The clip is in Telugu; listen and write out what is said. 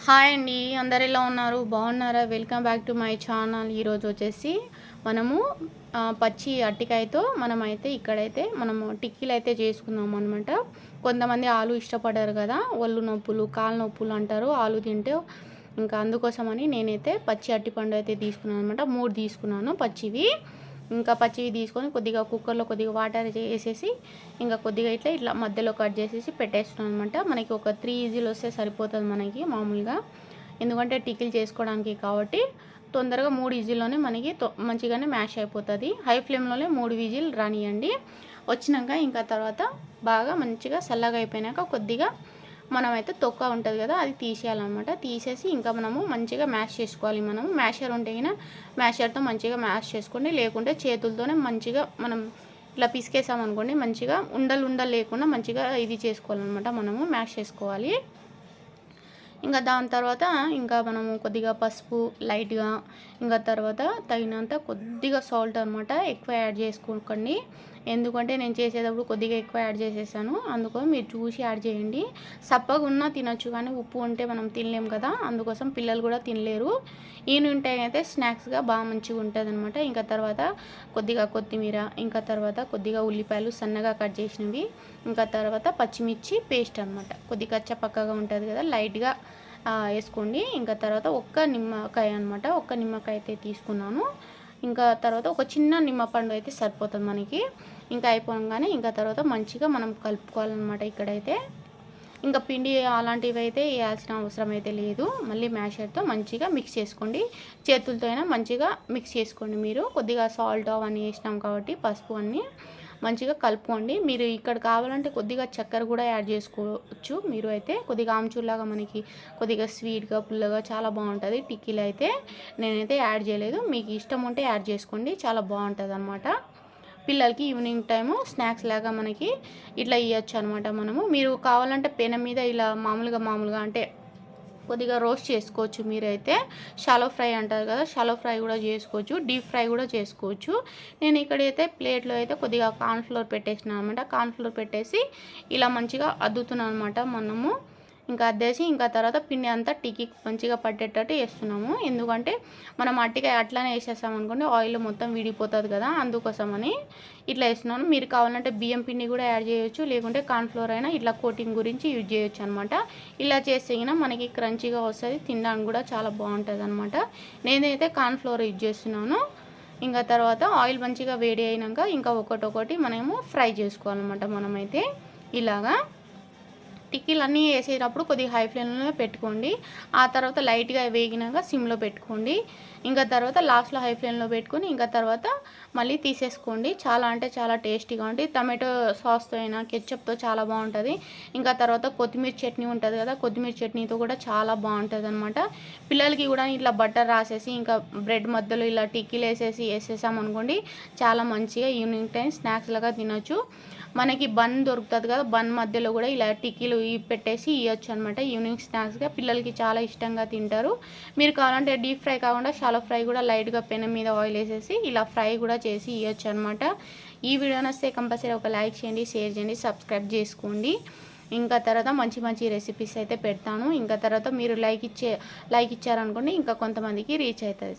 హాయ్ అండి, అందరు ఎలా ఉన్నారు? బాగున్నారా? Welcome back to my channel. ఈరోజు వచ్చేసి మనము పచ్చి అరటికాయతో మనమైతే ఇక్కడైతే మనము టిక్కీలు అయితే చేసుకుందాం అనమాట. కొంతమంది ఆలు ఇష్టపడరు కదా, ఒళ్ళు నొప్పులు కాళ్ళ నొప్పులు అంటారు ఆలు తింటే. ఇంకా అందుకోసమని నేనైతే పచ్చి అరటిపండు అయితే తీసుకున్నాను అనమాట. 3 తీసుకున్నాను పచ్చివి. ఇంకా పచ్చివి తీసుకొని కొద్దిగా కుక్కర్లో కొద్దిగా వాటర్ వేసేసి ఇంకా కొద్దిగా ఇట్లా మధ్యలో కట్ చేసేసి పెట్టేస్తున్నాను అనమాట. మనకి ఒక 3 విజిల్ వస్తే సరిపోతుంది మనకి మామూలుగా, ఎందుకంటే టికిల్ చేసుకోవడానికి కాబట్టి. తొందరగా 3 విజిల్లోనే మనకి మంచిగానే మ్యాష్ అయిపోతుంది. హై ఫ్లేమ్లోనే 3 విజిల్ రానియండి. వచ్చినాక ఇంకా తర్వాత బాగా మంచిగా చల్లగా అయిపోయినాక కొద్దిగా మనమైతే తొక్క ఉంటుంది కదా, అది తీసేయాలన్నమాట. తీసేసి ఇంకా మనము మంచిగా మ్యాష్ చేసుకోవాలి. మనము మ్యాషర్ ఉంటే అయినా మ్యాషర్తో మంచిగా మ్యాష్ చేసుకోండి, లేకుంటే చేతులతోనే మంచిగా మనం ఇట్లా పిసికేసామనుకోండి, మంచిగా ఉండలు లేకుండా మంచిగా ఇది చేసుకోవాలన్నమాట. మనము మ్యాష్ చేసుకోవాలి. ఇంకా దాని తర్వాత ఇంకా మనము కొద్దిగా పసుపు లైట్గా, ఇంకా తర్వాత తగినంత కొద్దిగా సాల్ట్ అనమాట. ఎక్కువ యాడ్ చేసుకోకండి, ఎందుకంటే నేను చేసేటప్పుడు కొద్దిగా ఎక్కువ యాడ్ చేసేసాను. అందుకోసం మీరు చూసి యాడ్ చేయండి. సప్పగా ఉన్నా తినొచ్చు, కానీ ఉప్పు ఉంటే మనం తినలేం కదా, అందుకోసం పిల్లలు కూడా తినలేరు. ఈవినింగ్ టైం అయితే స్నాక్స్గా బాగా మంచిగా ఉంటుంది అనమాట. ఇంకా తర్వాత కొద్దిగా కొత్తిమీర, ఇంకా తర్వాత కొద్దిగా ఉల్లిపాయలు సన్నగా కట్ చేసినవి, ఇంకా తర్వాత పచ్చిమిర్చి పేస్ట్ అనమాట. కొద్దిగా కచ్చపక్కగా ఉంటుంది కదా, లైట్గా వేసుకోండి. ఇంకా తర్వాత ఒక్క నిమ్మకాయ అనమాట, ఒక్క నిమ్మకాయ అయితే తీసుకున్నాను. ఇంకా తర్వాత ఒక చిన్న నిమ్మపండు అయితే సరిపోతుంది మనకి. ఇంకా అయిపోగానే ఇంకా తర్వాత మంచిగా మనం కలుపుకోవాలన్నమాట. ఇక్కడైతే ఇంకా పిండి అలాంటివి అయితే వేయాల్సిన అవసరం అయితే లేదు. మళ్ళీ మ్యాషర్తో మంచిగా మిక్స్ చేసుకోండి, చేతులతో అయినా మంచిగా మిక్స్ చేసుకోండి. మీరు కొద్దిగా సాల్ట్ అవన్నీ వేసినాం కాబట్టి పసుపు అన్నీ మంచిగా కలుపుకోండి. మీరు ఇక్కడ కావాలంటే కొద్దిగా చక్కెర కూడా యాడ్ చేసుకోవచ్చు. మీరు అయితే కొద్దిగా ఆమ్చూర్లాగా మనకి కొద్దిగా స్వీట్గా పుల్లగా చాలా బాగుంటుంది టిక్కీలు అయితే. నేనైతే యాడ్ చేయలేదు, మీకు ఇష్టం ఉంటే యాడ్ చేసుకోండి, చాలా బాగుంటుంది అనమాట. పిల్లలకి ఈవినింగ్ టైము స్నాక్స్ లాగా మనకి ఇట్లా ఇవ్వచ్చు అనమాట. మనము మీరు కావాలంటే పెనం మీద ఇలా మామూలుగా అంటే కొద్దిగా రోస్ట్ చేసుకోవచ్చు. మీరైతే షాలో ఫ్రై అంటారు కదా, షాలో ఫ్రై కూడా చేసుకోవచ్చు, డీప్ ఫ్రై కూడా చేసుకోవచ్చు. నేను ఇక్కడైతే ప్లేట్లో అయితే కొద్దిగా కార్న్ఫ్లోర్ పెట్టేసినాను అనమాట. కార్న్ఫ్లోర్ పెట్టేసి ఇలా మంచిగా అద్దుతున్నాను అనమాట మనము. ఇంకా అద్దేసి ఇంకా తర్వాత పిండి అంతా టిక్కీ మంచిగా పట్టేటట్టు వేస్తున్నాము. ఎందుకంటే మనం అట్టికాయ అట్లానే వేసేస్తాం అనుకోండి, ఆయిల్ మొత్తం విడిపోతుంది కదా, అందుకోసమని ఇట్లా వేస్తున్నాను. మీరు కావాలంటే బియ్యం పిండి కూడా యాడ్ చేయొచ్చు, లేకుంటే కార్న్ఫ్లోర్ అయినా ఇట్లా కోటింగ్ గురించి యూజ్ చేయొచ్చు అనమాట. ఇలా చేస్తే మనకి క్రంచీగా వస్తుంది, తినడానికి కూడా చాలా బాగుంటుంది అనమాట. నేనైతే కార్న్ఫ్లోర్ యూజ్ చేస్తున్నాను. ఇంకా తర్వాత ఆయిల్ మంచిగా వేడి అయినాక ఇంకా ఒకటొకటి మనము ఫ్రై చేసుకోవాలన్నమాట. మనమైతే ఇలాగా టిక్కీలు అన్నీ వేసేటప్పుడు కొద్దిగా హై ఫ్లేమ్లో పెట్టుకోండి. ఆ తర్వాత లైట్గా వేగినాక సిమ్లో పెట్టుకోండి. ఇంకా తర్వాత లాస్ట్లో హై ఫ్లేమ్లో పెట్టుకొని ఇంకా తర్వాత మళ్ళీ తీసేసుకోండి. చాలా అంటే చాలా టేస్టీగా ఉంటుంది. టమాటో సాస్తో అయినా కెచప్తో చాలా బాగుంటుంది. ఇంకా తర్వాత కొత్తిమీర చట్నీ ఉంటుంది కదా, కొత్తిమీర చట్నీతో కూడా చాలా బాగుంటుంది అనమాట. పిల్లలకి కూడా ఇట్లా బటర్ రాసేసి ఇంకా బ్రెడ్ మధ్యలో ఇలా టిక్కీలు వేసేసామనుకోండి, చాలా మంచిగా ఈవినింగ్ టైం స్నాక్స్ లాగా తినొచ్చు. మనకి బన్ దొరుకుతుంది కదా, బన్ మధ్యలో కూడా ఇలా టిక్కీలు పెట్టేసి ఇవ్వచ్చు అనమాట. ఈవినింగ్ స్నాక్స్గా పిల్లలకి చాలా ఇష్టంగా తింటారు. మీరు కావాలంటే డీప్ ఫ్రై కాకుండా షాలో ఫ్రై కూడా లైట్గా పెనం మీద ఆయిల్ వేసేసి ఇలా ఫ్రై కూడా చేసి ఇవ్వచ్చు అనమాట. ఈ వీడియో నచ్చితే కంపల్సరీ ఒక లైక్ చేయండి, షేర్ చేయండి, సబ్స్క్రైబ్ చేసుకోండి. ఇంకా తర్వాత మంచి రెసిపీస్ అయితే పెడతాను. ఇంకా తర్వాత మీరు లైక్ ఇచ్చారనుకోండి, ఇంకా కొంతమందికి రీచ్ అవుతుంది.